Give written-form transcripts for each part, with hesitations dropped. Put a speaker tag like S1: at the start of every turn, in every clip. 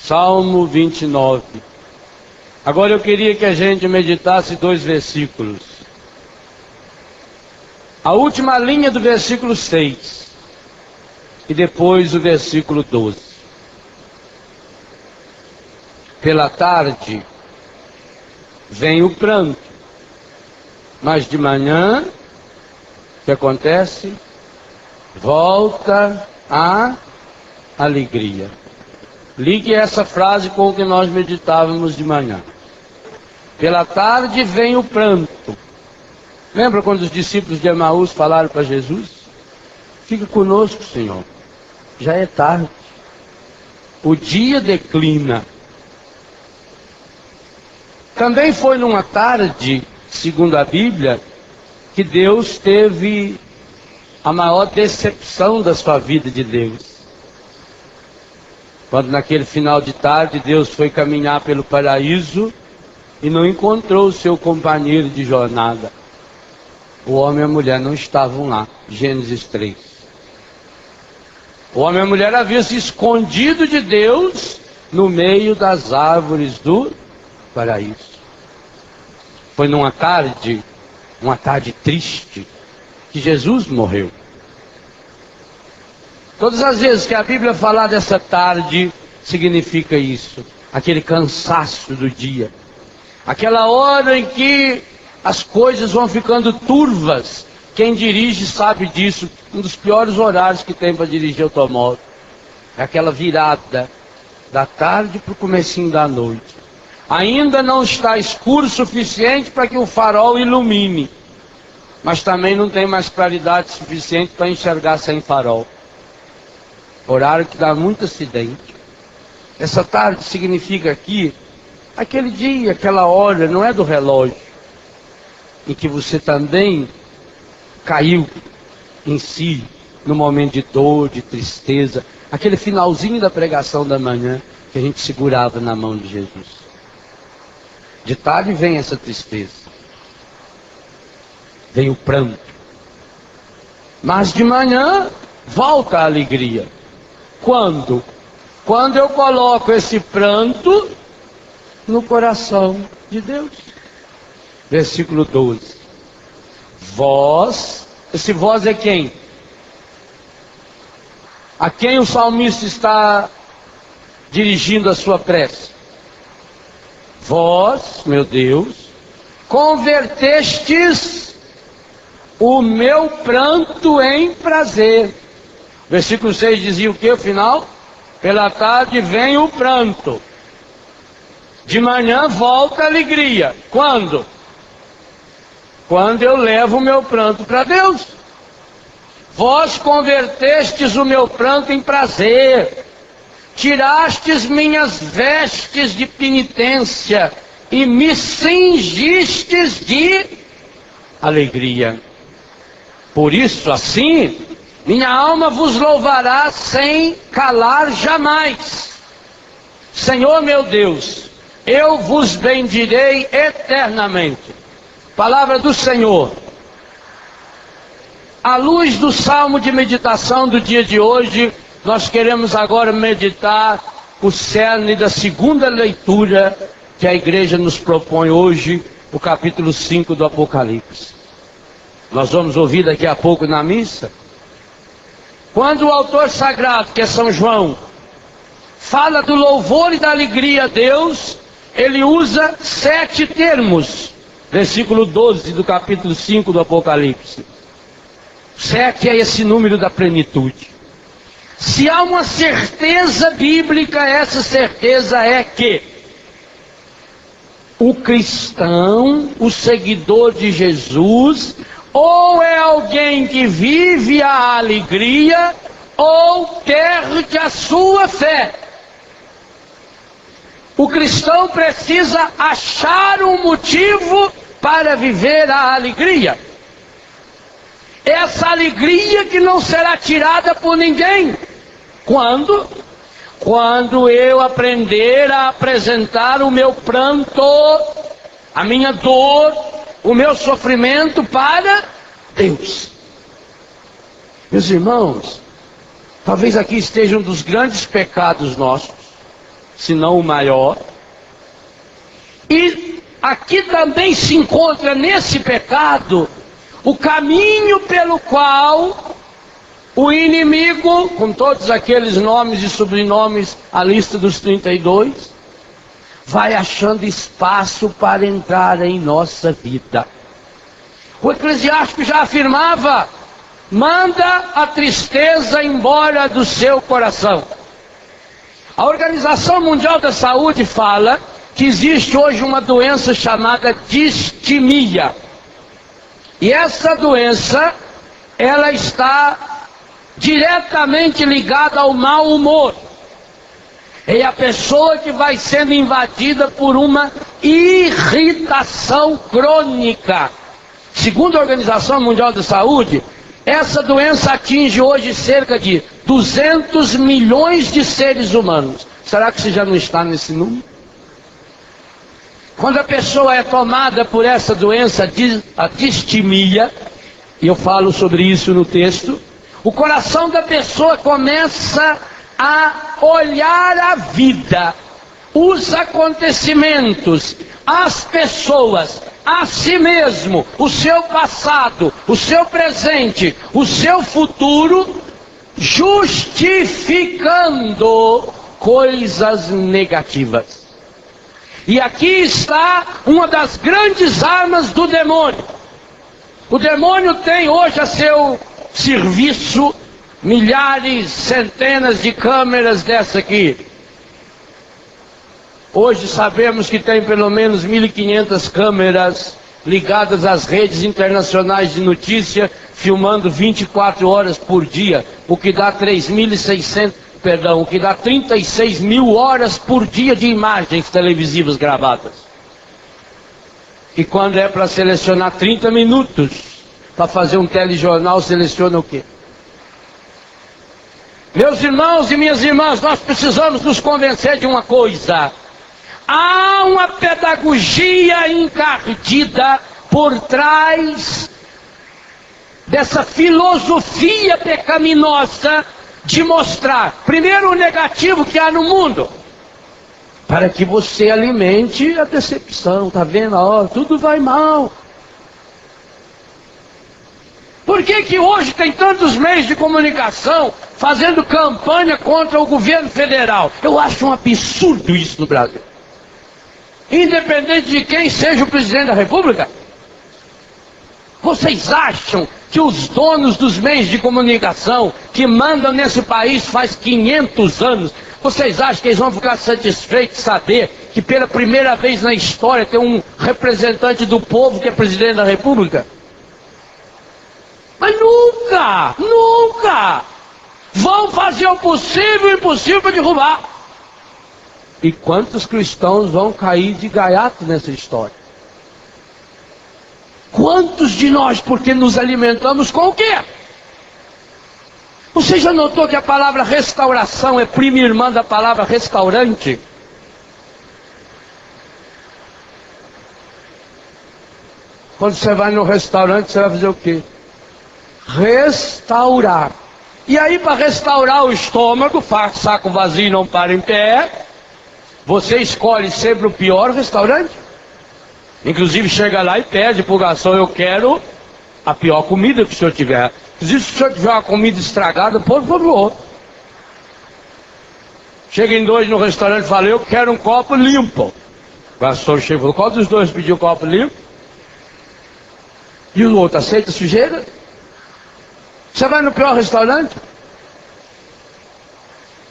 S1: Salmo 29. Agora eu queria que a gente meditasse 2 versículos. A última linha do versículo 6 e depois o versículo 12. Pela tarde vem o pranto, mas de manhã, o que acontece? Volta a alegria. Ligue essa frase com o que nós meditávamos de manhã. Pela tarde vem o pranto. Lembra quando os discípulos de Emaús falaram para Jesus? Fica conosco, Senhor. Já é tarde. O dia declina. Também foi numa tarde, segundo a Bíblia, que Deus teve a maior decepção da sua vida de Deus. Quando naquele final de tarde Deus foi caminhar pelo paraíso e não encontrou o seu companheiro de jornada. O homem e a mulher não estavam lá. Gênesis 3. O homem e a mulher haviam se escondido de Deus no meio das árvores do paraíso. Foi numa tarde, uma tarde triste, que Jesus morreu. Todas as vezes que a Bíblia falar dessa tarde, significa isso. Aquele cansaço do dia. Aquela hora em que as coisas vão ficando turvas. Quem dirige sabe disso. Um dos piores horários que tem para dirigir automóvel. É aquela virada da tarde para o comecinho da noite. Ainda não está escuro o suficiente para que o farol ilumine. Mas também não tem mais claridade suficiente para enxergar sem farol. Horário que dá muito acidente. Essa tarde significa aqui, aquele dia, aquela hora, não é do relógio, em que você também caiu em si, no momento de dor, de tristeza, aquele finalzinho da pregação da manhã, que a gente segurava na mão de Jesus. De tarde vem essa tristeza, vem o pranto, mas de manhã volta a alegria. Quando? Quando eu coloco esse pranto no coração de Deus. Versículo 12. Vós, esse vós é quem? A quem o salmista está dirigindo a sua prece? Vós, meu Deus, convertestes o meu pranto em prazer. Versículo 6 dizia o que? O final? Pela tarde vem o pranto. De manhã volta a alegria. Quando? Quando eu levo o meu pranto para Deus. Vós convertestes o meu pranto em prazer. Tirastes minhas vestes de penitência e me cingistes de alegria. Por isso, assim, minha alma vos louvará sem calar jamais. Senhor meu Deus, eu vos bendirei eternamente. Palavra do Senhor. À luz do salmo de meditação do dia de hoje, nós queremos agora meditar o cerne da segunda leitura que a igreja nos propõe hoje, o capítulo 5 do Apocalipse. Nós vamos ouvir daqui a pouco na missa. Quando o autor sagrado, que é São João, fala do louvor e da alegria a Deus, ele usa 7 termos. Versículo 12 do capítulo 5 do Apocalipse. 7 é esse número da plenitude. Se há uma certeza bíblica, essa certeza é que o cristão, o seguidor de Jesus, ou é alguém que vive a alegria, ou perde a sua fé. O cristão precisa achar um motivo para viver a alegria. Essa alegria que não será tirada por ninguém. Quando? Quando eu aprender a apresentar o meu pranto, a minha dor, o meu sofrimento para Deus. Meus irmãos, talvez aqui esteja um dos grandes pecados nossos. se não o maior. E aqui também se encontra nesse pecado o caminho pelo qual o inimigo, com todos aqueles nomes e sobrenomes, a lista dos 32, vai achando espaço para entrar em nossa vida. O eclesiástico já afirmava: manda a tristeza embora do seu coração. A Organização Mundial da Saúde fala que existe hoje uma doença chamada distimia. E essa doença, ela está diretamente ligada ao mau humor. É a pessoa que vai sendo invadida por uma irritação crônica. Segundo a Organização Mundial da Saúde, essa doença atinge hoje cerca de 200 milhões de seres humanos. Será que você já não está nesse número? Quando a pessoa é tomada por essa doença, a distimia, e eu falo sobre isso no texto, o coração da pessoa começa a olhar a vida, os acontecimentos, as pessoas, a si mesmo, o seu passado, o seu presente, o seu futuro, justificando coisas negativas. E aqui está uma das grandes armas do demônio. O demônio tem hoje a seu serviço milhares, centenas de câmeras dessa aqui. Hoje sabemos que tem pelo menos 1.500 câmeras ligadas às redes internacionais de notícia, filmando 24 horas por dia, o que dá 36 mil horas por dia de imagens televisivas gravadas. E quando é para selecionar 30 minutos para fazer um telejornal, seleciona o quê? Meus irmãos e minhas irmãs, nós precisamos nos convencer de uma coisa: há uma pedagogia encardida por trás dessa filosofia pecaminosa de mostrar, primeiro, o negativo que há no mundo, para que você alimente a decepção. Tá vendo? Ó, tudo vai mal. Por que hoje tem tantos meios de comunicação fazendo campanha contra o governo federal? Eu acho um absurdo isso no Brasil. Independente de quem seja o presidente da República. Vocês acham que os donos dos meios de comunicação que mandam nesse país faz 500 anos, vocês acham que eles vão ficar satisfeitos de saber que pela primeira vez na história tem um representante do povo que é presidente da República? Mas nunca, nunca vão fazer o possível e o impossível para derrubar. E quantos cristãos vão cair de gaiato nessa história? Quantos de nós, porque nos alimentamos com o quê? Você já notou que a palavra restauração é prima irmã da palavra restaurante? Quando você vai no restaurante, você vai fazer o quê? Restaurar. E aí, para restaurar o estômago, saco vazio não para em pé, você escolhe sempre o pior restaurante. Inclusive chega lá e pede pro garçom: eu quero a pior comida que o senhor tiver. Inclusive, se o senhor tiver uma comida estragada, por favor. Chega em dois no restaurante e fala: eu quero um copo limpo. O garçom chega e fala: qual dos dois pediu copo limpo? E o outro aceita sujeira? Você vai no pior restaurante?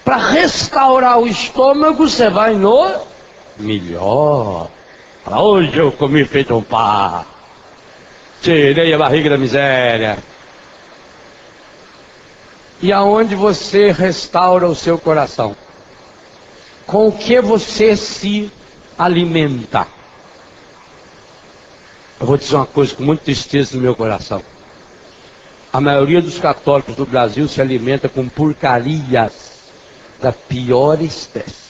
S1: Para restaurar o estômago, você vai no melhor. Hoje eu comi feito um pá, tirei a barriga da miséria. E aonde você restaura o seu coração? Com o que você se alimenta? Eu vou dizer uma coisa com muita tristeza no meu coração. A maioria dos católicos do Brasil se alimenta com porcarias da pior espécie.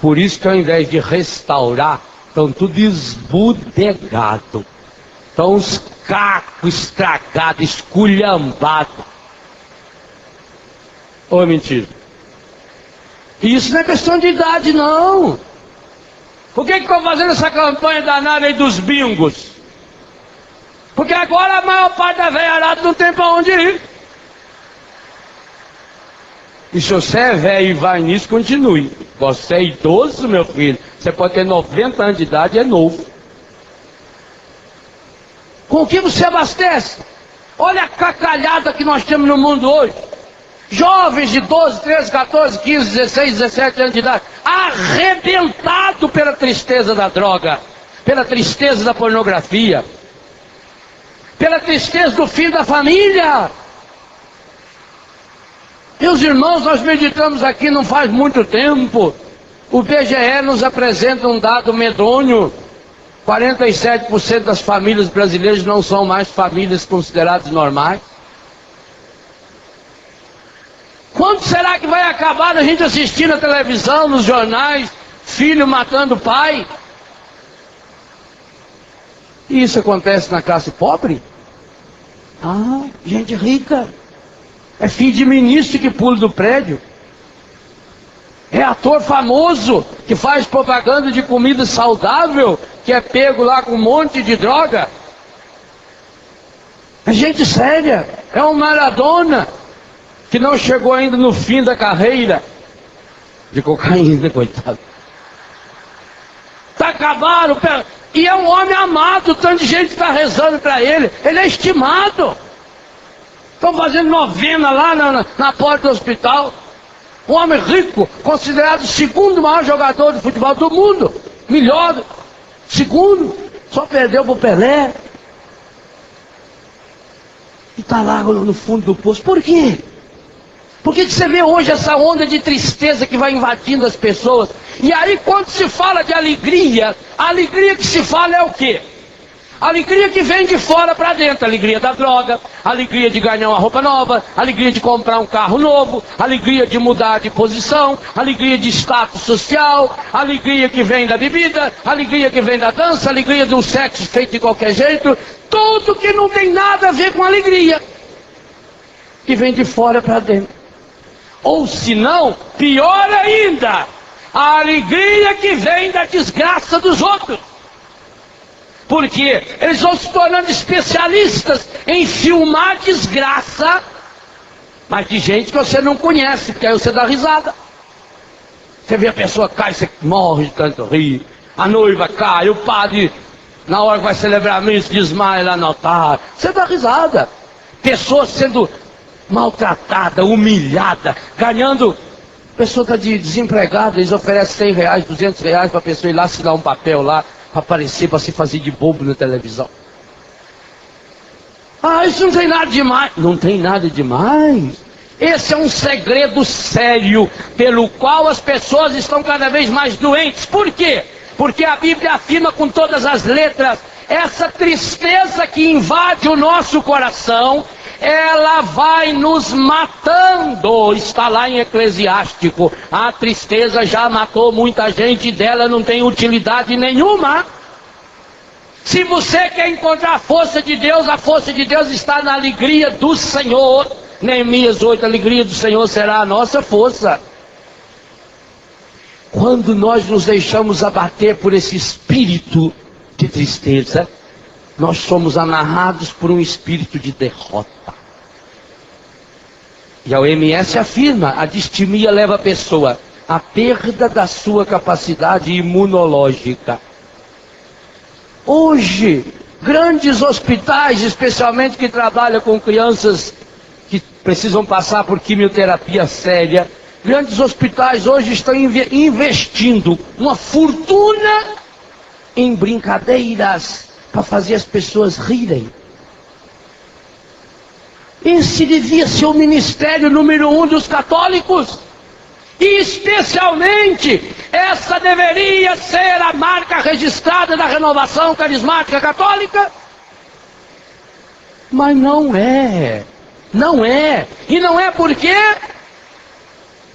S1: Por isso que ao invés de restaurar, estão tudo esbudegado. Estão uns cacos estragados, esculhambados. Ou é mentira? E isso não é questão de idade, não. Por que estão fazendo essa campanha danada aí dos bingos? Porque agora a maior parte da velharada não tem para onde ir. E se você é velho e vai nisso, continue. Você é idoso, meu filho. Você pode ter 90 anos de idade e é novo. Com o que você abastece? Olha a cacalhada que nós temos no mundo hoje. Jovens de 12, 13, 14, 15, 16, 17 anos de idade, arrebentado pela tristeza da droga, pela tristeza da pornografia, pela tristeza do fim da família. Meus irmãos, nós meditamos aqui não faz muito tempo. O IBGE nos apresenta um dado medonho. 47% das famílias brasileiras não são mais famílias consideradas normais. Quando será que vai acabar a gente assistir na televisão, nos jornais, filho matando pai? E isso acontece na classe pobre? Ah, gente rica. É filho de ministro que pula do prédio. É ator famoso que faz propaganda de comida saudável, que é pego lá com um monte de droga. É gente séria. É um Maradona que não chegou ainda no fim da carreira de cocaína, coitado. Tá acabado. E é um homem amado, tanto de gente está rezando para ele. Ele é estimado. Estão fazendo novena lá na porta do hospital. Um homem rico, considerado o segundo maior jogador de futebol do mundo. Melhor, segundo, só perdeu para o Pelé. E está lá no fundo do poço. Por quê? Por que você vê hoje essa onda de tristeza que vai invadindo as pessoas? E aí quando se fala de alegria, a alegria que se fala é o quê? Alegria que vem de fora para dentro, alegria da droga, alegria de ganhar uma roupa nova, alegria de comprar um carro novo, alegria de mudar de posição, alegria de status social, alegria que vem da bebida, alegria que vem da dança, alegria de um sexo feito de qualquer jeito, tudo que não tem nada a ver com alegria, que vem de fora para dentro. Ou se não, pior ainda, a alegria que vem da desgraça dos outros. Porque eles vão se tornando especialistas em filmar desgraça, mas de gente que você não conhece, porque aí você dá risada. Você vê a pessoa cai, você morre de tanto rir. A noiva cai, o padre, na hora que vai celebrar a missa, desmaia lá no altar. Você dá risada. Pessoas sendo maltratada, humilhada, ganhando. A pessoa está desempregada, eles oferecem R$100, R$200 para a pessoa ir lá assinar um papel lá, para aparecer, para se fazer de bobo na televisão. Ah, isso não tem nada demais. Não tem nada demais. Esse é um segredo sério, pelo qual as pessoas estão cada vez mais doentes. Por quê? Porque a Bíblia afirma com todas as letras, essa tristeza que invade o nosso coração, ela vai nos matando. Está lá em Eclesiástico. A tristeza já matou muita gente e dela não tem utilidade nenhuma. Se você quer encontrar a força de Deus está na alegria do Senhor. Neemias 8, a alegria do Senhor será a nossa força. Quando nós nos deixamos abater por esse espírito de tristeza, nós somos amarrados por um espírito de derrota. E a OMS afirma, a distimia leva a pessoa à perda da sua capacidade imunológica. Hoje, grandes hospitais, especialmente que trabalham com crianças que precisam passar por quimioterapia séria, grandes hospitais hoje estão investindo uma fortuna em brincadeiras para fazer as pessoas rirem. Esse devia ser o ministério número 1 dos católicos. E especialmente, essa deveria ser a marca registrada da renovação carismática católica. Mas não é. Não é. E não é porque...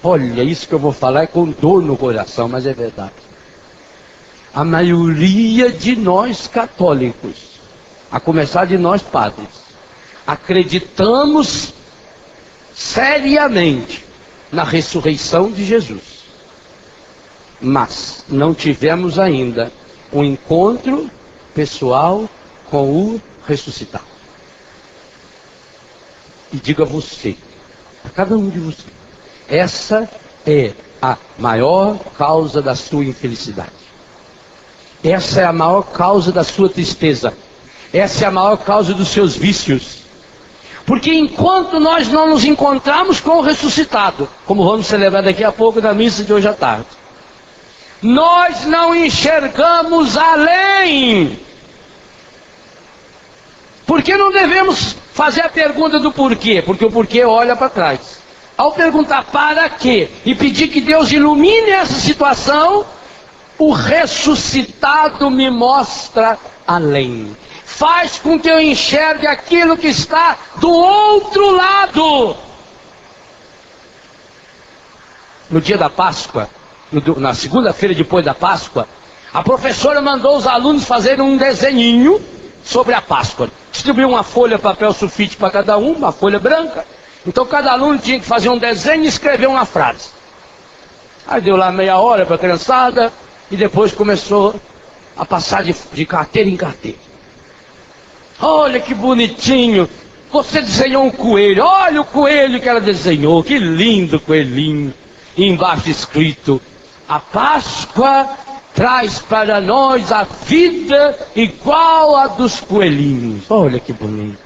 S1: Olha, isso que eu vou falar é com dor no coração, mas é verdade. A maioria de nós católicos, a começar de nós padres, acreditamos seriamente na ressurreição de Jesus. mas não tivemos ainda um encontro pessoal com o ressuscitado. E digo a você, a cada um de vocês, essa é a maior causa da sua infelicidade. Essa é a maior causa da sua tristeza. Essa é a maior causa dos seus vícios. Porque enquanto nós não nos encontrarmos com o ressuscitado, como vamos celebrar daqui a pouco na missa de hoje à tarde, nós não enxergamos além. Porque não devemos fazer a pergunta do porquê, porque o porquê olha para trás. Ao perguntar para quê e pedir que Deus ilumine essa situação, o ressuscitado me mostra além. Faz com que eu enxergue aquilo que está do outro lado. No dia da Páscoa, na segunda-feira depois da Páscoa, a professora mandou os alunos fazerem um desenhinho sobre a Páscoa. Distribuiu uma folha papel sulfite para cada um, uma folha branca. Então cada aluno tinha que fazer um desenho e escrever uma frase. Aí deu lá meia hora para a criançada e depois começou a passar de carteira em carteira. Olha que bonitinho, você desenhou um coelho, olha o coelho que ela desenhou, que lindo coelhinho. E embaixo escrito, a Páscoa traz para nós a vida igual a dos coelhinhos. Olha que bonito.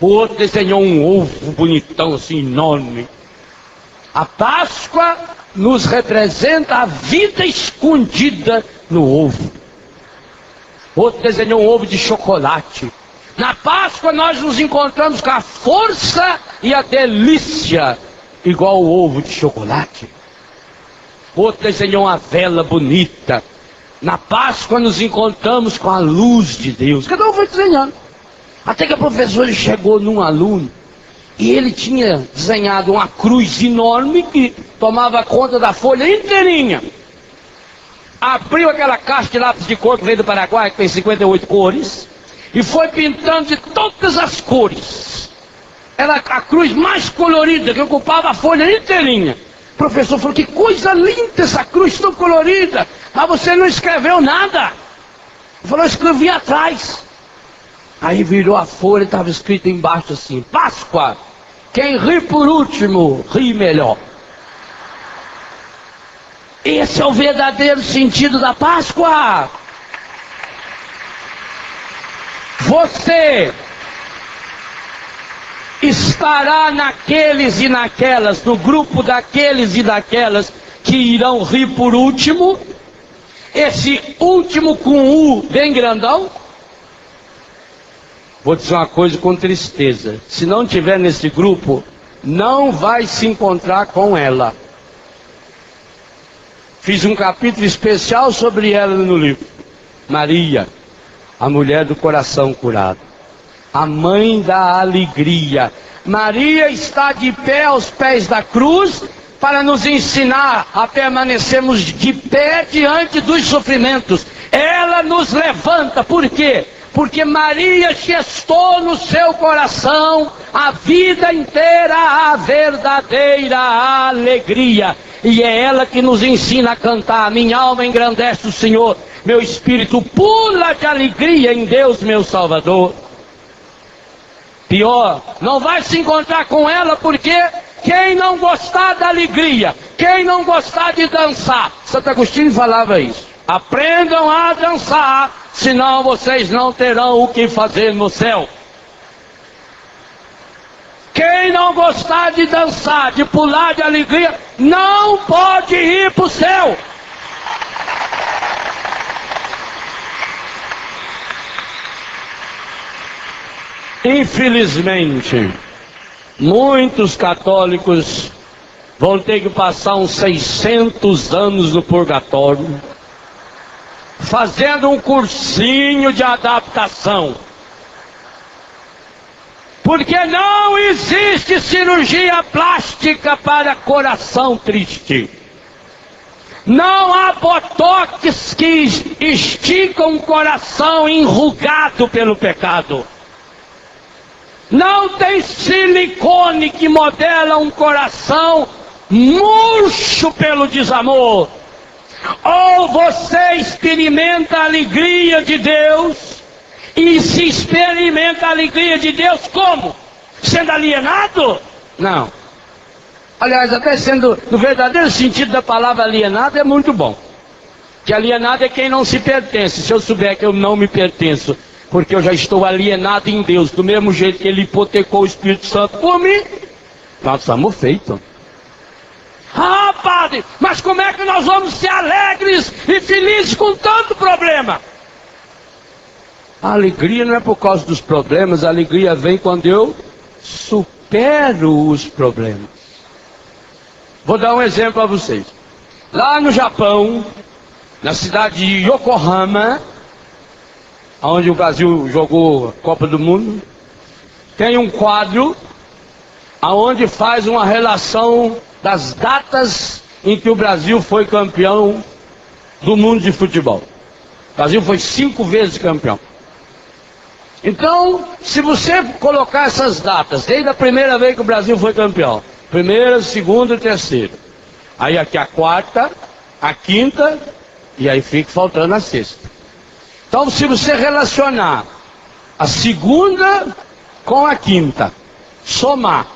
S1: O outro desenhou um ovo bonitão assim, enorme. A Páscoa nos representa a vida escondida no ovo. Outro desenhou um ovo de chocolate. Na Páscoa nós nos encontramos com a força e a delícia, igual o ovo de chocolate. Outro desenhou uma vela bonita. Na Páscoa nos encontramos com a luz de Deus. Cada um foi desenhando. Até que a professora chegou num aluno e ele tinha desenhado uma cruz enorme que tomava conta da folha inteirinha. Abriu aquela caixa de lápis de cor que veio do Paraguai, que tem 58 cores, e foi pintando de todas as cores. Era a cruz mais colorida, que ocupava a folha inteirinha. O professor falou, que coisa linda essa cruz tão colorida, mas você não escreveu nada. Ele falou, eu escrevi atrás. Aí virou a folha e estava escrito embaixo assim, Páscoa, quem ri por último, ri melhor. Esse é o verdadeiro sentido da Páscoa. Você estará naqueles e naquelas, no grupo daqueles e daquelas que irão rir por último. Esse último com U bem grandão. Vou dizer uma coisa com tristeza. Se não tiver nesse grupo, não vai se encontrar com ela. Fiz um capítulo especial sobre ela no livro. Maria, a mulher do coração curado. A mãe da alegria. Maria está de pé aos pés da cruz para nos ensinar a permanecermos de pé diante dos sofrimentos. Ela nos levanta. Por quê? Porque Maria gestou no seu coração a vida inteira a verdadeira alegria. E é ela que nos ensina a cantar. Minha alma engrandece o Senhor, meu espírito pula de alegria em Deus meu Salvador. Pior, não vai se encontrar com ela, porque quem não gostar da alegria, quem não gostar de dançar, Santo Agostinho falava isso, aprendam a dançar, senão vocês não terão o que fazer no céu. Quem não gostar de dançar, de pular de alegria, não pode ir para o céu. Infelizmente, muitos católicos vão ter que passar uns 600 anos no purgatório, fazendo um cursinho de adaptação. Porque não existe cirurgia plástica para coração triste. Não há botox que estica um coração enrugado pelo pecado. Não tem silicone que modela um coração murcho pelo desamor. Ou você experimenta a alegria de Deus, e se experimenta a alegria de Deus como? Sendo alienado? Não. Aliás, até sendo, no verdadeiro sentido da palavra alienado, é muito bom. Que alienado é quem não se pertence. Se eu souber que eu não me pertenço, porque eu já estou alienado em Deus, do mesmo jeito que Ele hipotecou o Espírito Santo por mim, nós estamos feitos. Ah, padre, mas como é que nós vamos ser alegres e felizes com tanto problema? A alegria não é por causa dos problemas, a alegria vem quando eu supero os problemas. Vou dar um exemplo para vocês. Lá no Japão, na cidade de Yokohama, onde o Brasil jogou a Copa do Mundo, tem um quadro onde faz uma relação das datas em que o Brasil foi campeão do mundo de futebol. O Brasil foi 5 vezes campeão. Então, se você colocar essas datas, desde a primeira vez que o Brasil foi campeão, primeira, segunda e terceira, aí aqui a quarta, a quinta, e aí fica faltando a sexta. Então, se você relacionar a segunda com a quinta, somar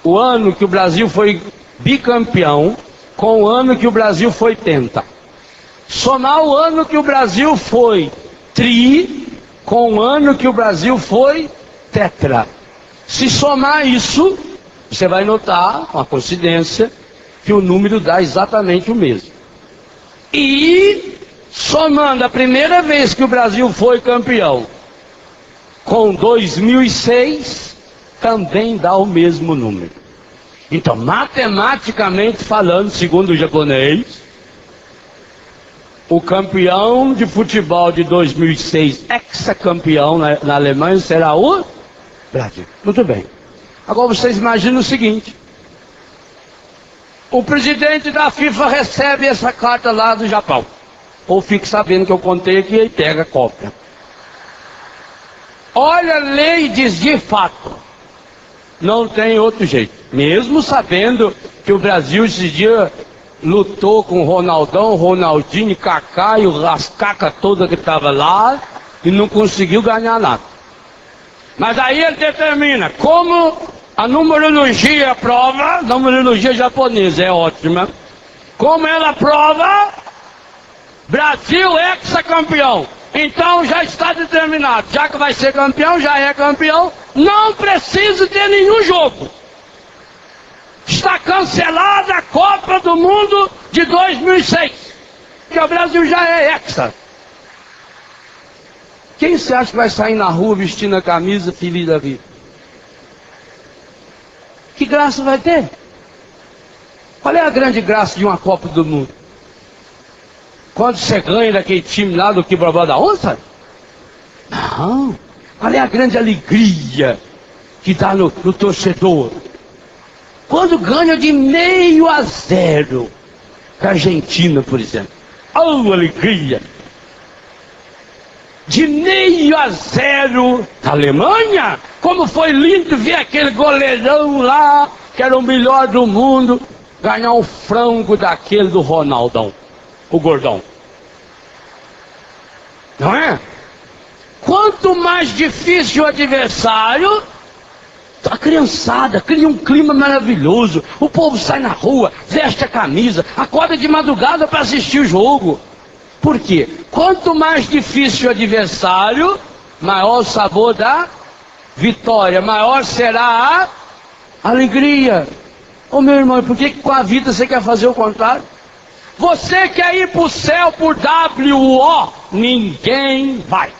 S1: o ano que o Brasil foi bicampeão com o ano que o Brasil foi penta, somar o ano que o Brasil foi tri com o ano que o Brasil foi tetra, se somar isso, você vai notar uma coincidência que o número dá exatamente o mesmo. E somando a primeira vez que o Brasil foi campeão com 2006, também dá o mesmo número. Então, matematicamente falando, segundo o japonês, o campeão de futebol de 2006, ex-campeão na Alemanha, será o Brasil. Muito bem. Agora vocês imaginam o seguinte: o presidente da FIFA recebe essa carta lá do Japão, ou fique sabendo que eu contei aqui e pega a cópia. Olha, lei diz de fato, não tem outro jeito. Mesmo sabendo que o Brasil esse dia lutou com o Ronaldão, Ronaldinho, Kaká e o Rascaca toda que estava lá e não conseguiu ganhar nada. Mas aí ele determina, como a numerologia prova, a numerologia japonesa é ótima, como ela prova, Brasil é ex-campeão. Então já está determinado, já que vai ser campeão, já é campeão, não precisa ter nenhum jogo. Está cancelada a Copa do Mundo de 2006, que o Brasil já é hexa. Quem você acha que vai sair na rua vestindo a camisa feliz da vida? Que graça vai ter? Qual é a grande graça de uma Copa do Mundo? Quando você ganha daquele time lá do Quebra-Pau da Onça? Não. Qual é a grande alegria que dá no torcedor? Quando ganha de 0-0 com a Argentina, por exemplo. Oh, alegria! De 0-0 com a Alemanha? Como foi lindo ver aquele goleirão lá, que era o melhor do mundo, ganhar um frango daquele do Ronaldão, o gordão. Não é? Quanto mais difícil o adversário, a criançada cria um clima maravilhoso. O povo sai na rua, veste a camisa, acorda de madrugada para assistir o jogo. Por quê? Quanto mais difícil o adversário, maior o sabor da vitória, maior será a alegria. Ô meu irmão, por que com a vida você quer fazer o contrário? Você quer ir para o céu por W.O., ninguém vai.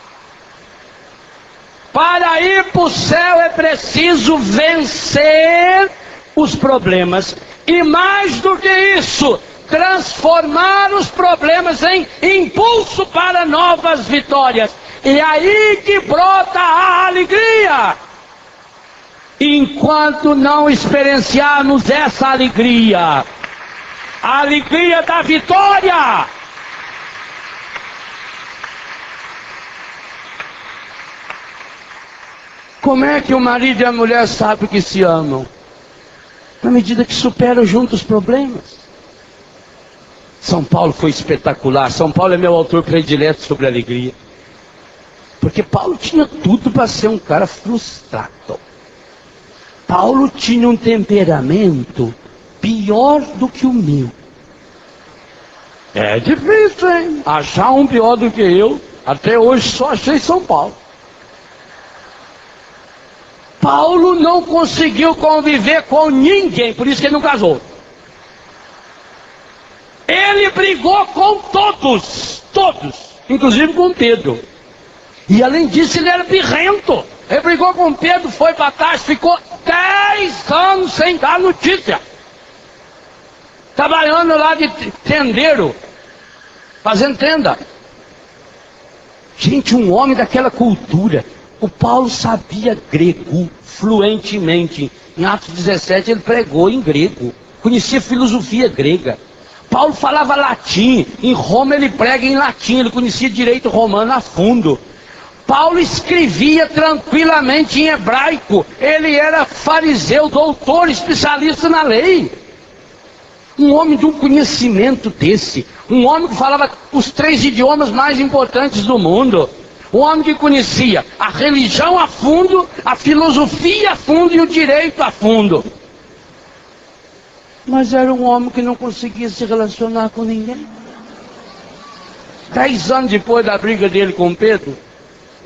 S1: Para ir para o céu é preciso vencer os problemas. E mais do que isso, transformar os problemas em impulso para novas vitórias. E aí que brota a alegria. Enquanto não experienciarmos essa alegria, a alegria da vitória, como é que o marido e a mulher sabem que se amam? na medida que supera juntos os problemas. São Paulo foi espetacular. São Paulo é meu autor predileto sobre alegria. Porque Paulo tinha tudo para ser um cara frustrado. Paulo tinha um temperamento pior do que o meu. É difícil, hein? Achar um pior do que eu. Até hoje só achei São Paulo. Paulo não conseguiu conviver com ninguém, por isso que ele não casou. Ele brigou com todos, inclusive com Pedro. E além disso ele era birrento. Ele brigou com Pedro, foi para Tarso, ficou 10 anos sem dar notícia. Trabalhando lá de tendeiro, fazendo tenda. Gente, um homem daquela cultura. O Paulo sabia grego fluentemente. Em Atos 17 ele pregou em grego. Conhecia filosofia grega. Paulo falava latim. Em Roma ele prega em latim. Ele conhecia direito romano a fundo. Paulo escrevia tranquilamente em hebraico. Ele era fariseu, doutor, especialista na lei. Um homem de um conhecimento desse. Um homem que falava os 3 idiomas mais importantes do mundo. Um homem que conhecia a religião a fundo, a filosofia a fundo e o direito a fundo. Mas era um homem que não conseguia se relacionar com ninguém. 10 anos depois da briga dele com Pedro,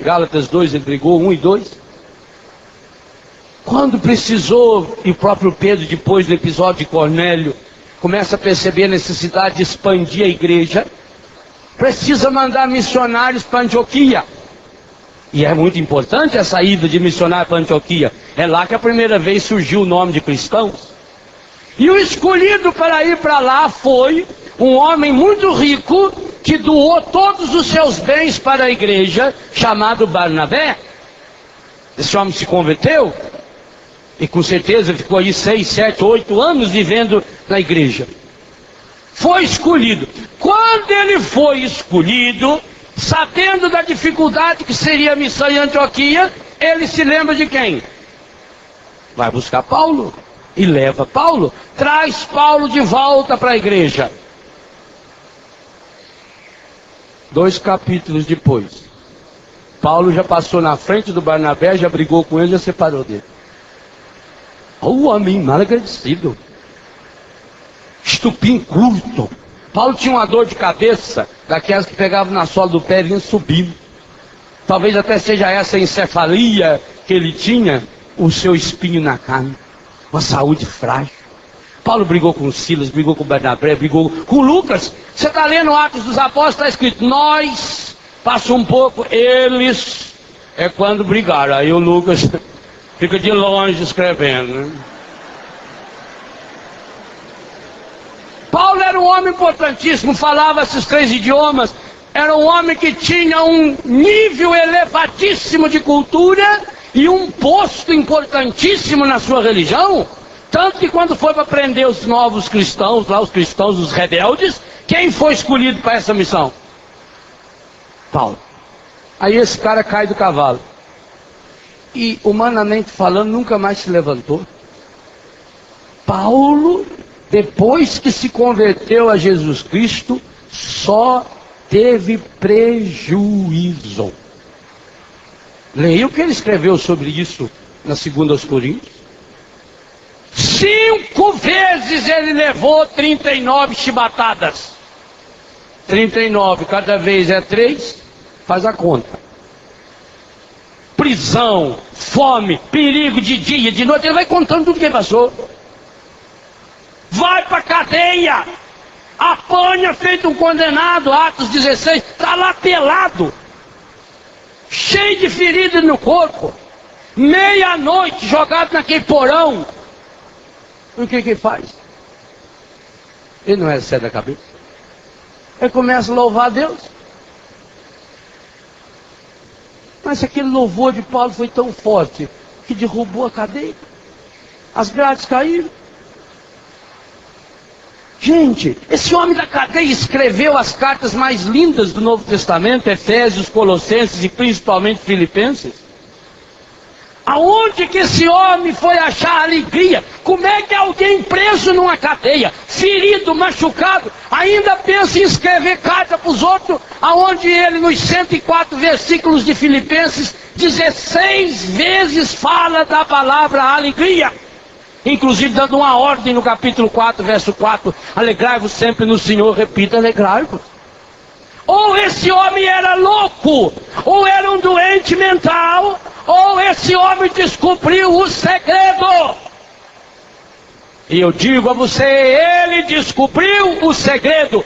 S1: Gálatas 2, ele brigou 1 e 2. Quando precisou, e o próprio Pedro, depois do episódio de Cornélio, começa a perceber a necessidade de expandir a igreja, precisa mandar missionários para Antioquia. E é muito importante essa ida de missionário para Antioquia. É lá que a primeira vez surgiu o nome de cristãos. E o escolhido para ir para lá foi um homem muito rico, que doou todos os seus bens para a igreja, chamado Barnabé. Esse homem se converteu, e com certeza ficou aí 6, 7, 8 anos vivendo na igreja. Foi escolhido. Quando ele foi escolhido, sabendo da dificuldade que seria a missão em Antioquia, ele se lembra de quem? Vai buscar Paulo e leva Paulo, traz Paulo de volta para a igreja. 2 capítulos depois, Paulo já passou na frente do Barnabé, já brigou com ele, já separou dele. O homem mal agradecido, estupim curto. Paulo tinha uma dor de cabeça, daquelas que pegavam na sola do pé e vinham subindo. Talvez até seja essa encefalia que ele tinha, o seu espinho na carne, uma saúde frágil. Paulo brigou com Silas, brigou com Barnabé, brigou com Lucas. Você está lendo Atos dos Apóstolos, está escrito, nós, passa um pouco, eles, é quando brigaram. Aí o Lucas fica de longe escrevendo, né? Paulo era um homem importantíssimo, falava esses 3 idiomas, era um homem que tinha um nível elevadíssimo de cultura e um posto importantíssimo na sua religião, tanto que quando foi para prender os novos cristãos, lá os cristãos, os rebeldes, quem foi escolhido para essa missão? Paulo. Aí esse cara cai do cavalo e, humanamente falando, nunca mais se levantou. Paulo, depois que se converteu a Jesus Cristo, só teve prejuízo. Leia o que ele escreveu sobre isso na 2 Coríntios. 5 vezes ele levou 39 chibatadas. 39, cada vez é 3, faz a conta. Prisão, fome, perigo de dia, de noite, ele vai contando tudo que ele passou. Vai para cadeia, apanha feito um condenado, Atos 16, está lá pelado, cheio de feridas no corpo, meia-noite jogado naquele porão. O que ele faz? Ele não é sério da cabeça. Ele começa a louvar a Deus. Mas aquele louvor de Paulo foi tão forte que derrubou a cadeia. As grades caíram. Gente, esse homem da cadeia escreveu as cartas mais lindas do Novo Testamento, Efésios, Colossenses e principalmente Filipenses. Aonde que esse homem foi achar alegria? Como é que alguém preso numa cadeia, ferido, machucado, ainda pensa em escrever carta para os outros, aonde ele nos 104 versículos de Filipenses, 16 vezes fala da palavra alegria. Inclusive dando uma ordem no capítulo 4, verso 4, alegrai-vos sempre no Senhor, repita, alegrai-vos. Ou esse homem era louco, ou era um doente mental, ou esse homem descobriu o segredo. E eu digo a você, ele descobriu o segredo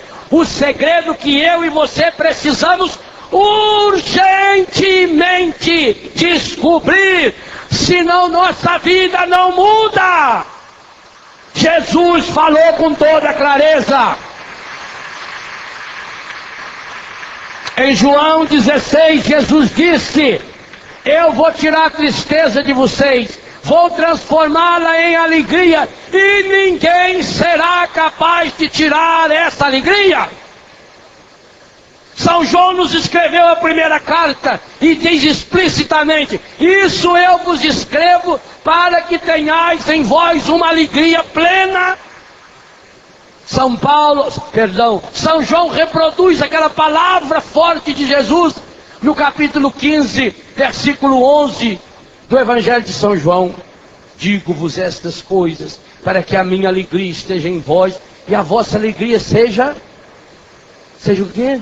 S1: que eu e você precisamos urgentemente descobrir, senão nossa vida não muda. Jesus falou com toda clareza. Em João 16, Jesus disse: eu vou tirar a tristeza de vocês, vou transformá-la em alegria, e ninguém será capaz de tirar essa alegria. São João nos escreveu a primeira carta e diz explicitamente: isso eu vos escrevo para que tenhais em vós uma alegria plena. São João reproduz aquela palavra forte de Jesus no capítulo 15, versículo 11 do Evangelho de São João. Digo-vos estas coisas para que a minha alegria esteja em vós e a vossa alegria seja o quê?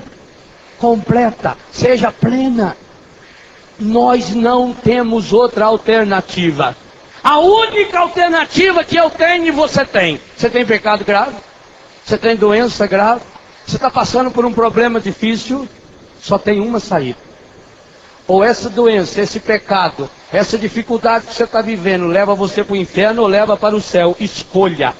S1: Completa, seja plena. Nós não temos outra alternativa. A única alternativa que eu tenho e você tem. Você tem pecado grave? Você tem doença grave? Você está passando por um problema difícil? Só tem uma saída. Ou essa doença, esse pecado, essa dificuldade que você está vivendo leva você para o inferno ou leva para o céu. Escolha.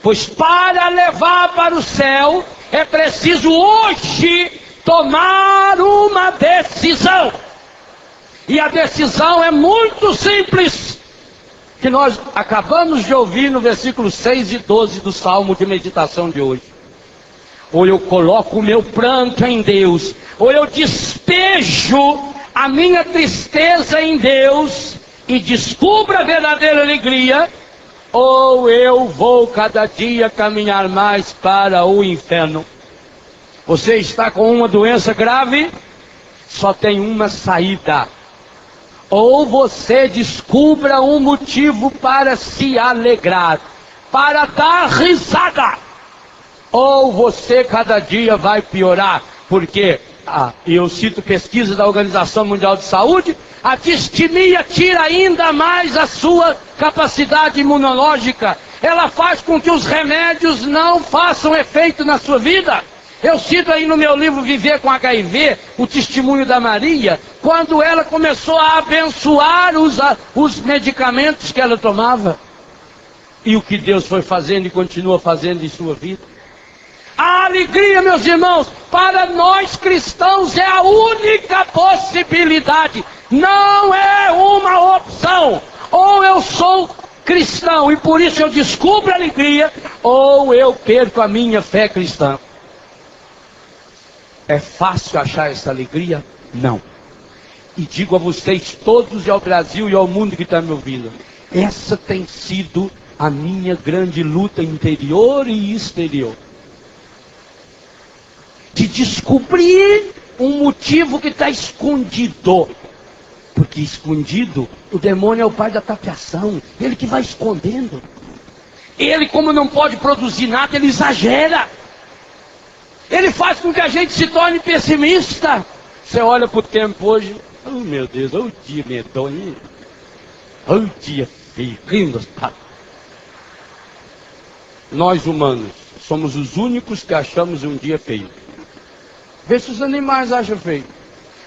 S1: Pois para levar para o céu é preciso hoje tomar uma decisão. E a decisão é muito simples, que nós acabamos de ouvir no versículo 6 e 12 do Salmo de meditação de hoje. Ou eu coloco o meu pranto em Deus, ou eu despejo a minha tristeza em Deus e descubro a verdadeira alegria, ou eu vou cada dia caminhar mais para o inferno. Você está com uma doença grave? Só tem uma saída. Ou você descubra um motivo para se alegrar, para dar risada, ou você cada dia vai piorar, porque, eu cito pesquisa da Organização Mundial de Saúde, a distimia tira ainda mais a sua capacidade imunológica, ela faz com que os remédios não façam efeito na sua vida. Eu cito aí no meu livro Viver com HIV, o testemunho da Maria, quando ela começou a abençoar os medicamentos que ela tomava. E o que Deus foi fazendo e continua fazendo em sua vida. A alegria, meus irmãos, para nós cristãos é a única possibilidade. Não é uma opção. Ou eu sou cristão e por isso eu descubro a alegria, ou eu perco a minha fé cristã. É fácil achar essa alegria? Não. E digo a vocês todos, e ao Brasil e ao mundo que está me ouvindo, essa tem sido a minha grande luta interior e exterior. De descobrir um motivo que está escondido. Porque escondido, o demônio é o pai da tapeação. Ele que vai escondendo. Ele, como não pode produzir nada, ele exagera. Ele faz com que a gente se torne pessimista. Você olha para o tempo hoje, oh meu Deus, olha o dia medonho, olha o dia feio, rindo. Nós humanos somos os únicos que achamos um dia feio. Vê se os animais acham feio.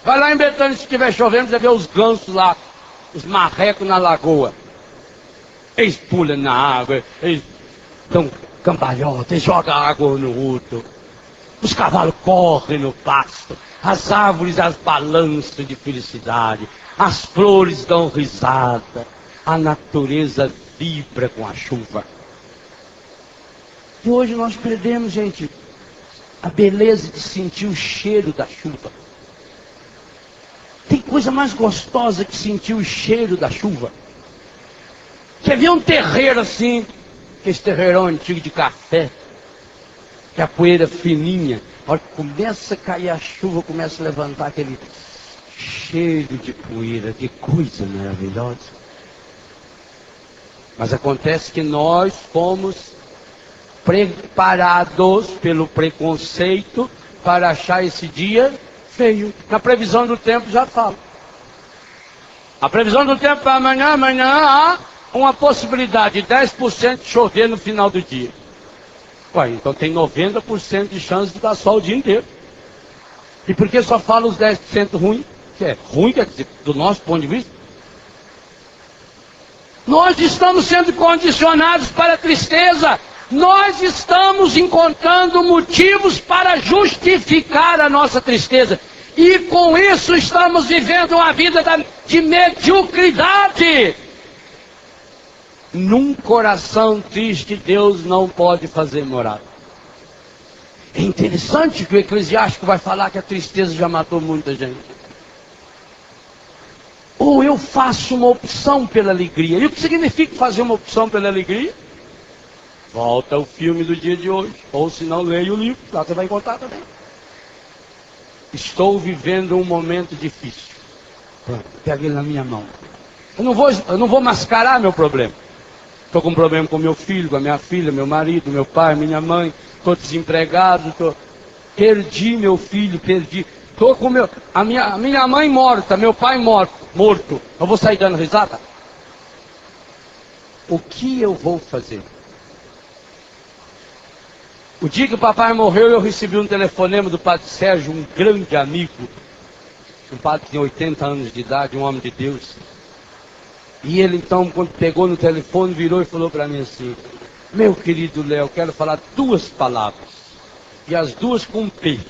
S1: Vai lá em Betânia, se estiver chovendo, você vê os gansos lá, os marrecos na lagoa. Eles pulam na água, eles dão cambalhota, eles jogam água no outro. Os cavalos correm no pasto, as árvores as balançam de felicidade, as flores dão risada, a natureza vibra com a chuva. E hoje nós perdemos, gente, a beleza de sentir o cheiro da chuva. Tem coisa mais gostosa que sentir o cheiro da chuva. Você vê um terreiro assim, esse terreirão antigo de café, que a poeira fininha, a hora que começa a cair a chuva, começa a levantar aquele cheiro de poeira, que coisa maravilhosa. Mas acontece que nós fomos preparados pelo preconceito para achar esse dia feio. Na previsão do tempo já fala. A previsão do tempo para amanhã há uma possibilidade de 10% de chover no final do dia. Ué, então tem 90% de chance de dar sol o dia inteiro. E por que só fala os 10% ruim? Que é ruim, quer dizer, do nosso ponto de vista. Nós estamos sendo condicionados para a tristeza. Nós estamos encontrando motivos para justificar a nossa tristeza. E com isso estamos vivendo uma vida de mediocridade. Num coração triste, Deus não pode fazer morada. É interessante que o Eclesiástico vai falar que a tristeza já matou muita gente. Ou eu faço uma opção pela alegria. E o que significa fazer uma opção pela alegria? Volta o filme do dia de hoje. Ou se não, leia o livro. Lá você vai encontrar também. Estou vivendo um momento difícil. Pronto, pega ele na minha mão. Eu não vou mascarar meu problema. Estou com um problema com meu filho, com a minha filha, meu marido, meu pai, minha mãe. Estou desempregado. Perdi meu filho, perdi. Estou com a minha mãe morta, meu pai morto. Eu vou sair dando risada? O que eu vou fazer? O dia que o papai morreu, eu recebi um telefonema do padre Sérgio, um grande amigo. Um padre que tinha 80 anos de idade, um homem de Deus. E ele então, quando pegou no telefone, virou e falou para mim assim: meu querido Léo, quero falar 2 palavras. E as 2 com P.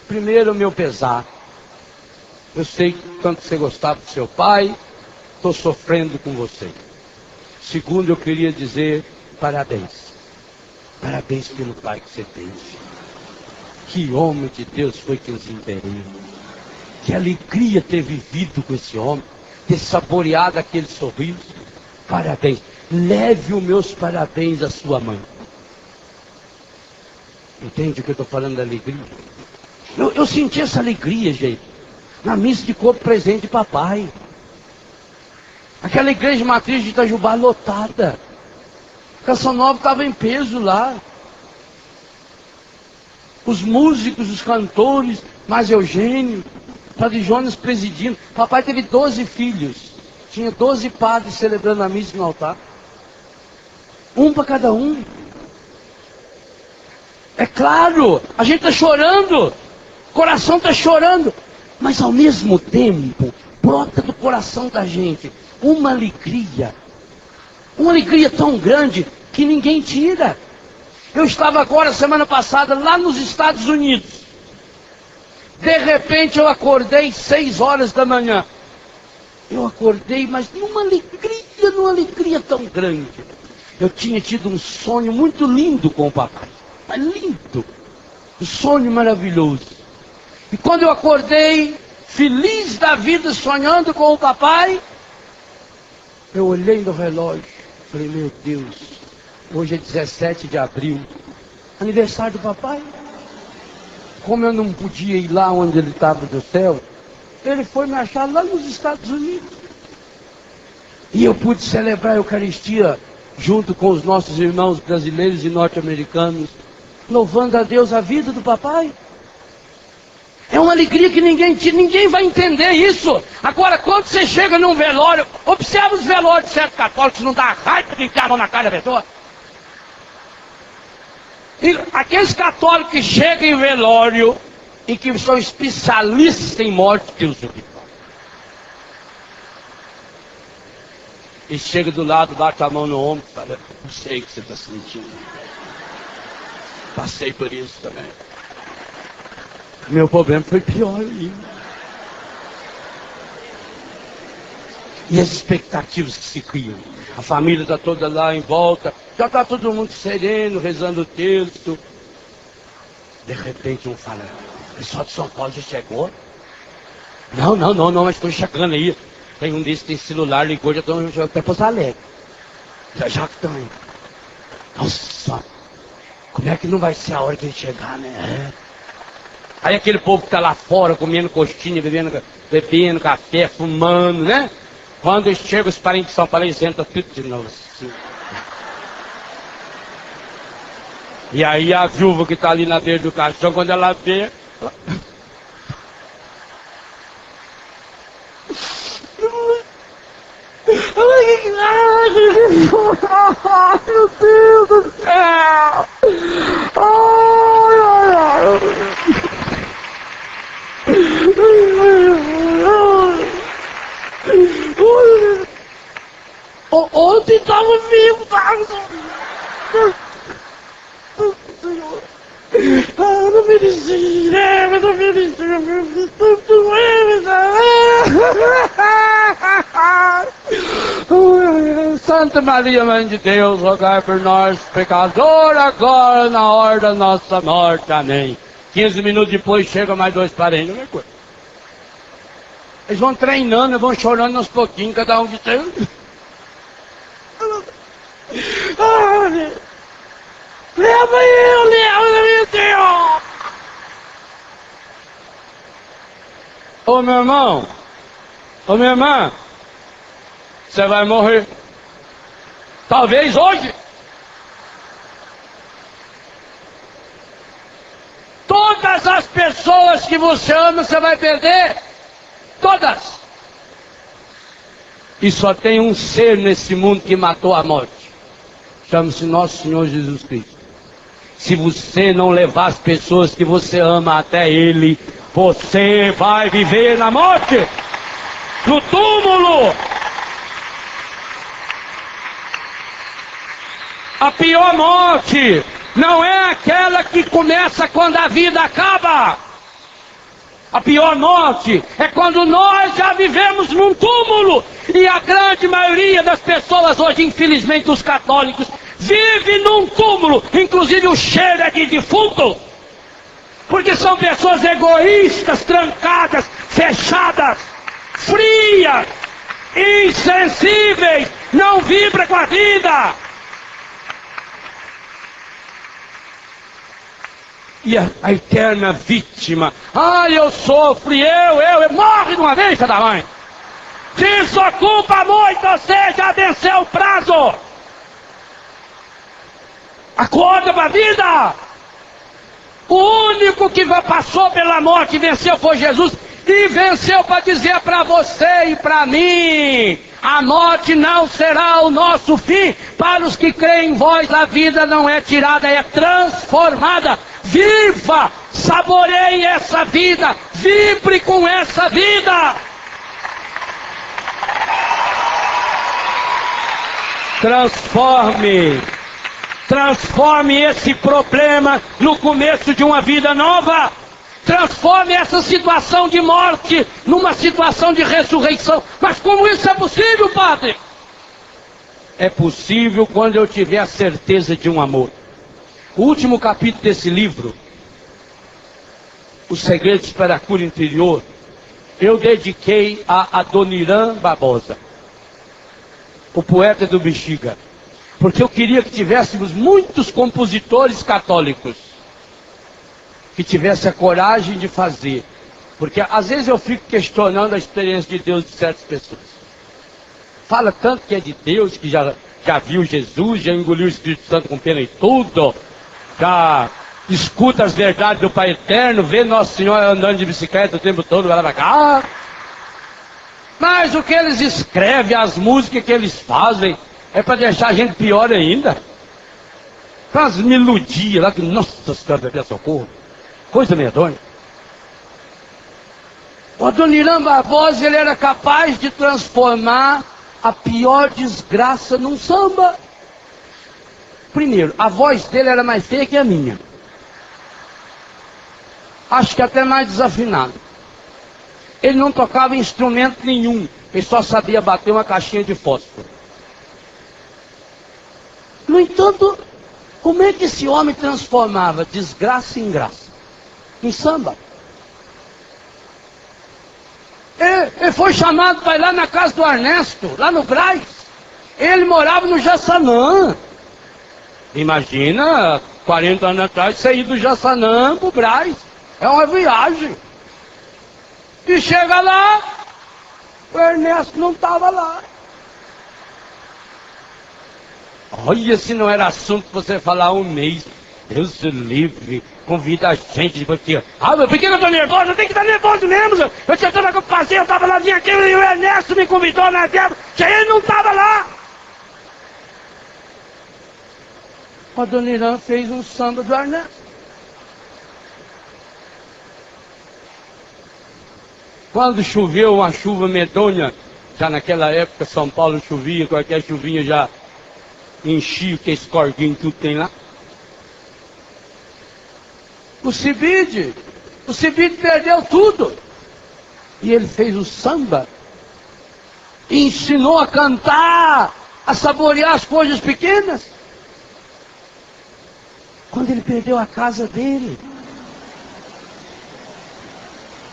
S1: Primeiro, meu pesar. Eu sei tanto você gostava do seu pai, estou sofrendo com você. Segundo, eu queria dizer parabéns. Parabéns pelo pai que você teve. Que homem de Deus foi que nos enterrou. Que alegria ter vivido com esse homem, ter saboreado aquele sorriso. Parabéns. Leve os meus parabéns à sua mãe. Entende o que eu estou falando da alegria? Eu senti essa alegria, gente, na missa de corpo presente de papai. Aquela igreja matriz de Itajubá lotada. Canção Nova estava em peso lá. Os músicos, os cantores, mais Eugênio, Padre Jonas presidindo. Papai teve 12 filhos. Tinha 12 padres celebrando a missa no altar. Um para cada um. É claro, a gente está chorando. O coração está chorando. Mas ao mesmo tempo, brota do coração da gente uma alegria. Uma alegria tão grande que ninguém tira. Eu estava agora, semana passada, lá nos Estados Unidos. De repente eu acordei 6 horas da manhã. Eu acordei, mas numa alegria tão grande. Eu tinha tido um sonho muito lindo com o papai. Mas lindo. Um sonho maravilhoso. E quando eu acordei, feliz da vida, sonhando com o papai, eu olhei no relógio. Falei, meu Deus, hoje é 17 de abril. Aniversário do papai. Como eu não podia ir lá onde ele estava do céu, ele foi me achar lá nos Estados Unidos. E eu pude celebrar a Eucaristia junto com os nossos irmãos brasileiros e norte-americanos, louvando a Deus a vida do papai. É uma alegria que ninguém vai entender isso. Agora, quando você chega num velório, observa os velórios de certos católicos, não dá raiva de enfiar a mão na cara da pessoa. E aqueles católicos que chegam em velório e que são especialistas em morte, Deus o livre. E chega do lado, bate a mão no ombro e fala, eu sei o que você está sentindo. Passei por isso também. Meu problema foi pior ainda. E as expectativas que se criam. A família está toda lá em volta. Já está todo mundo sereno, rezando o texto. De repente um fala, o pessoal de São Paulo já chegou? Não, mas estou chegando aí. Tem um desses, tem celular, ligou, já estou até Pouso Alegre. Já que também. Nossa, como é que não vai ser a hora que ele chegar, né? Aí aquele povo que tá lá fora, comendo coxinha, bebendo café, fumando, né? Quando eles chegam, os parentes de São Paulo, eles entram tudo de novo assim. E aí a viúva que tá ali na beira do caixão, quando ela vê... Meu Deus do céu! Ontem estava vivo, não merecia, não merecia, Santa Maria, Mãe de Deus, rogai por nós, pecadores, agora na hora da nossa morte. Amém. 15 minutos depois chega mais dois parentes, não é coisa. Eles vão treinando, vão chorando aos pouquinhos, cada um de seu. Leva meu Deus! Ô meu irmão, ô minha irmã, você vai morrer. Talvez hoje. Todas as pessoas que você ama, você vai perder. Todas. E só tem um ser nesse mundo que matou a morte. Chama-se Nosso Senhor Jesus Cristo. Se você não levar as pessoas que você ama até Ele, você vai viver na morte, no túmulo. A pior morte não é aquela que começa quando a vida acaba. A pior morte é quando nós já vivemos num túmulo. E a grande maioria das pessoas hoje, infelizmente os católicos, vive num túmulo. Inclusive o cheiro é de defunto. Porque são pessoas egoístas, trancadas, fechadas, frias, insensíveis, não vibram com a vida. E a eterna vítima, eu sofro, eu morre de uma vez, filha da mãe. Desocupa muito, você já venceu o prazo. Acorda para a vida. O único que passou pela morte e venceu foi Jesus. E venceu para dizer para você e para mim: a morte não será o nosso fim. Para os que creem em vós, a vida não é tirada, é transformada. Viva, saboreie essa vida, vibre com essa vida. Transforme esse problema no começo de uma vida nova. Transforme essa situação de morte numa situação de ressurreição. Mas como isso é possível, Padre? É possível quando eu tiver a certeza de um amor. O último capítulo desse livro, Os Segredos para a Cura Interior, eu dediquei a Adoniran Barbosa, o poeta do Bexiga, porque eu queria que tivéssemos muitos compositores católicos que tivessem a coragem de fazer, porque às vezes eu fico questionando a experiência de Deus de certas pessoas. Fala tanto que é de Deus, que já viu Jesus, já engoliu o Espírito Santo com pena e tudo, já escuta as verdades do Pai Eterno, vê Nosso Senhor andando de bicicleta o tempo todo, vai lá pra cá. Mas o que eles escrevem, as músicas que eles fazem, é para deixar a gente pior ainda. As melodias lá que, nossa senhora, bebê, socorro. Coisa medonha. O Adoniran Barbosa, ele era capaz de transformar a pior desgraça num samba. Primeiro, a voz dele era mais feia que a minha. Acho que até mais desafinado. Ele não tocava instrumento nenhum. Ele só sabia bater uma caixinha de fósforo. No entanto, como é que esse homem transformava desgraça em graça? Em samba. Ele foi chamado para ir lá na casa do Ernesto, lá no Brás. Ele morava no Jaçanã. Imagina, 40 anos atrás, sair do Jaçanã para o Brás. É uma viagem. E chega lá, o Ernesto não estava lá. Olha, se não era assunto para você falar um mês. Deus se livre, convida a gente porque... Ah, meu, por que eu tô nervoso? Eu tenho que estar nervoso mesmo. Eu tinha toda a fazer, eu tava lá, vinha aqui, e o Ernesto me convidou na terra, que ele não tava lá. A dona Irã fez um samba do Ernesto. Quando choveu uma chuva medonha, já naquela época São Paulo chovia, qualquer chuvinha já enchia, que esse corguinho tudo tem lá. O Cibide perdeu tudo. E ele fez o samba. E ensinou a cantar, a saborear as coisas pequenas. Quando ele perdeu a casa dele.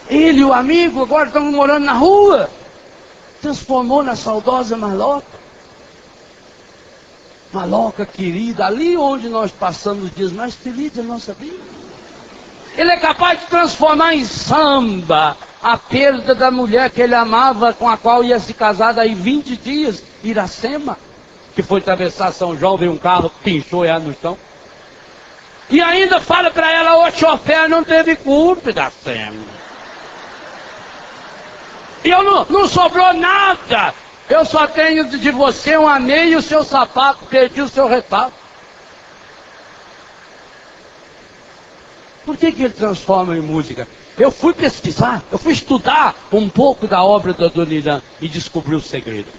S1: Ele e o amigo agora estão morando na rua. Transformou na saudosa Maloca. Maloca querida, ali onde nós passamos os dias mais felizes da nossa vida. Ele é capaz de transformar em samba a perda da mulher que ele amava, com a qual ia se casar daí 20 dias, Iracema, que foi atravessar São João, veio um carro, pinchou ela no chão. E ainda fala para ela, o chofer não teve culpa, Iracema. E eu não sobrou nada. Eu só tenho de você um anel e o seu sapato, perdi o seu retrato. Por que ele transforma em música? Eu fui pesquisar, eu fui estudar um pouco da obra da Dona Irã e descobri o segredo,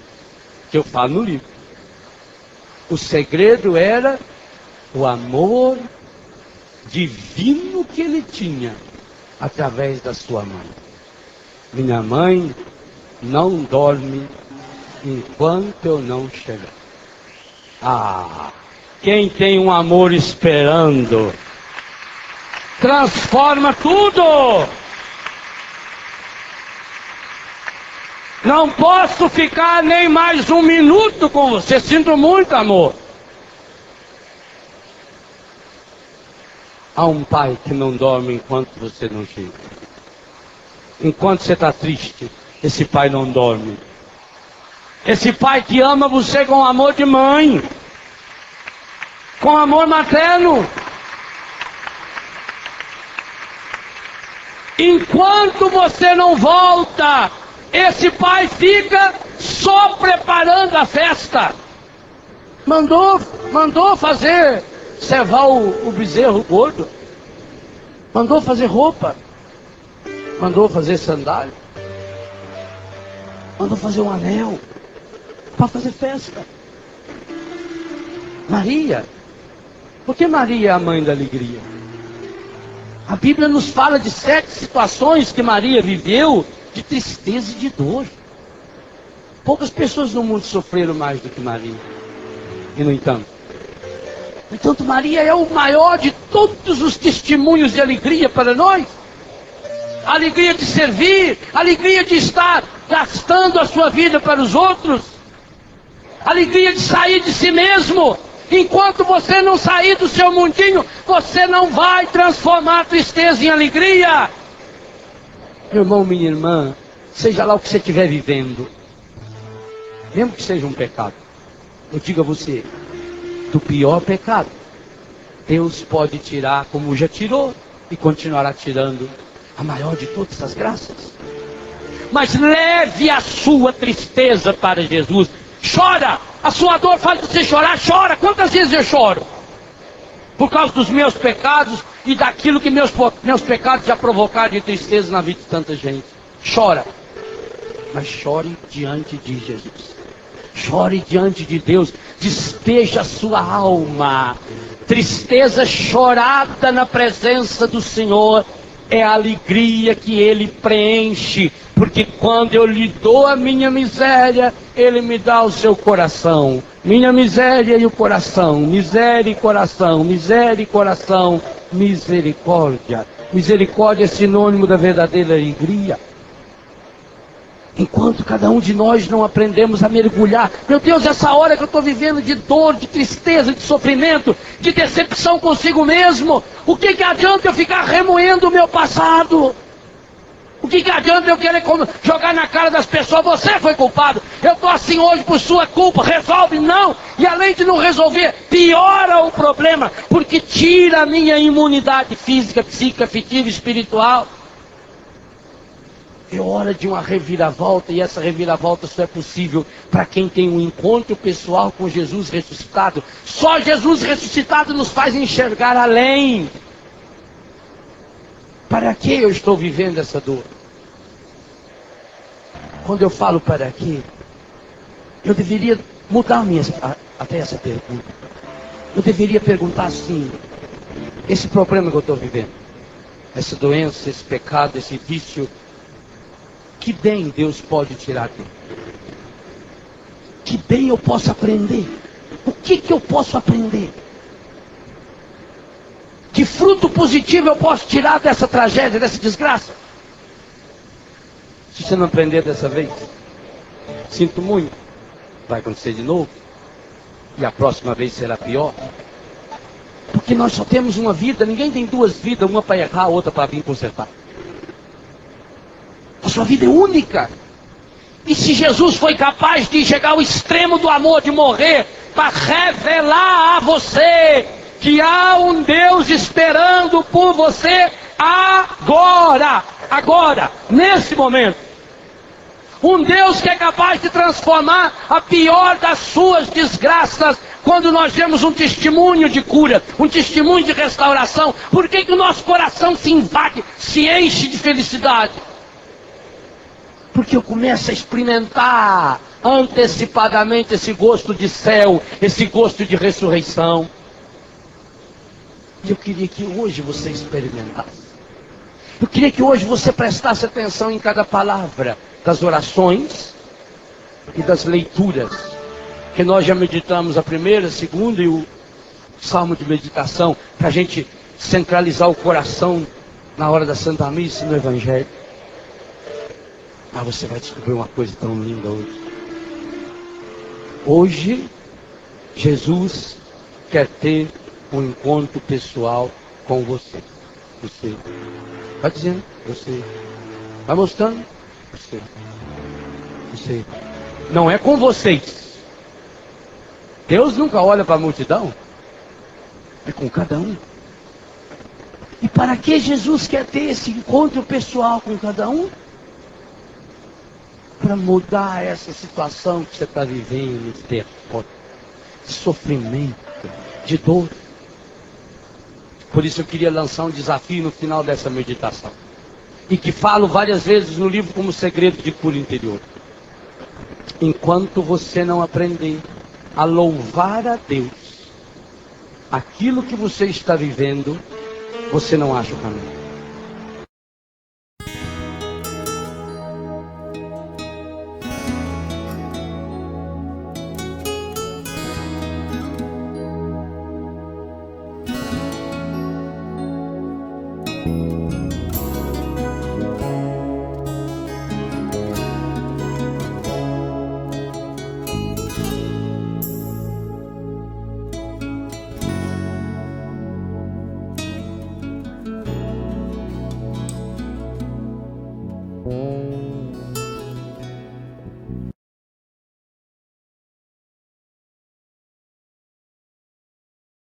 S1: que eu falo no livro. O segredo era o amor divino que ele tinha através da sua mãe. Minha mãe não dorme enquanto eu não chegar. Ah, quem tem um amor esperando, transforma tudo. Não posso ficar nem mais um minuto com você. Sinto muito, amor. Há um pai que não dorme enquanto você não chega. Enquanto você está triste, esse pai não dorme. Esse pai que ama você com amor de mãe, com amor materno. Enquanto você não volta, esse pai fica só preparando a festa. Mandou fazer, cevar o bezerro gordo. Mandou fazer roupa. Mandou fazer sandália. Mandou fazer um anel. Para fazer festa. Maria. Por que Maria é a mãe da alegria? A Bíblia nos fala de 7 situações que Maria viveu de tristeza e de dor. Poucas pessoas no mundo sofreram mais do que Maria. E no entanto, Maria é o maior de todos os testemunhos de alegria para nós. A alegria de servir, a alegria de estar gastando a sua vida para os outros. A alegria de sair de si mesmo. Enquanto você não sair do seu mundinho, você não vai transformar a tristeza em alegria. Meu irmão, minha irmã, seja lá o que você estiver vivendo, mesmo que seja um pecado, eu digo a você, do pior pecado, Deus pode tirar como já tirou e continuará tirando a maior de todas as graças. Mas leve a sua tristeza para Jesus. Chora! A sua dor faz você chorar, chora! Quantas vezes eu choro? Por causa dos meus pecados e daquilo que meus pecados já provocaram de tristeza na vida de tanta gente. Chora! Mas chore diante de Jesus. Chore diante de Deus. Despeja a sua alma. Tristeza chorada na presença do Senhor é a alegria que Ele preenche. Porque quando eu lhe dou a minha miséria, Ele me dá o seu coração. Minha miséria e o coração. Miséria e coração. Miséria e coração. Misericórdia. Misericórdia é sinônimo da verdadeira alegria. Enquanto cada um de nós não aprendemos a mergulhar, meu Deus, essa hora que eu estou vivendo de dor, de tristeza, de sofrimento, de decepção consigo mesmo, o que adianta eu ficar remoendo o meu passado? O que adianta eu querer jogar na cara das pessoas, você foi culpado, eu estou assim hoje por sua culpa, resolve? Não, e além de não resolver, piora o problema, porque tira a minha imunidade física, psíquica, afetiva e espiritual. É hora de uma reviravolta, e essa reviravolta só é possível para quem tem um encontro pessoal com Jesus ressuscitado. Só Jesus ressuscitado nos faz enxergar além. Para que eu estou vivendo essa dor? Quando eu falo para quê, eu deveria mudar até essa pergunta. Eu deveria perguntar assim: esse problema que eu estou vivendo, essa doença, esse pecado, esse vício, que bem Deus pode tirar dele? Que bem eu posso aprender? O que eu posso aprender? Que fruto positivo eu posso tirar dessa tragédia, dessa desgraça? Se você não aprender dessa vez, sinto muito, vai acontecer de novo. E a próxima vez será pior. Porque nós só temos uma vida, ninguém tem duas vidas, uma para errar, outra para vir consertar. A sua vida é única. E se Jesus foi capaz de chegar ao extremo do amor, de morrer, para revelar a você que há um Deus esperando por você agora, nesse momento. Um Deus que é capaz de transformar a pior das suas desgraças, quando nós vemos um testemunho de cura, um testemunho de restauração. Por que o nosso coração se invade, se enche de felicidade? Porque eu começo a experimentar antecipadamente esse gosto de céu, esse gosto de ressurreição. E eu queria que hoje você experimentasse. Eu queria que hoje você prestasse atenção em cada palavra das orações e das leituras, que nós já meditamos a primeira, a segunda e o salmo de meditação, para a gente centralizar o coração na hora da Santa Missa e no Evangelho. Mas você vai descobrir uma coisa tão linda hoje. Hoje, Jesus quer ter um encontro pessoal com você. Você. Vai dizendo, você. Vai mostrando, você. Você. Não é com vocês. Deus nunca olha para a multidão. É com cada um. E para que Jesus quer ter esse encontro pessoal com cada um? Para mudar essa situação que você está vivendo, de derrota, de sofrimento, de dor. Por isso eu queria lançar um desafio no final dessa meditação. E que falo várias vezes no livro como segredo de cura interior. Enquanto você não aprender a louvar a Deus, aquilo que você está vivendo, você não acha o caminho.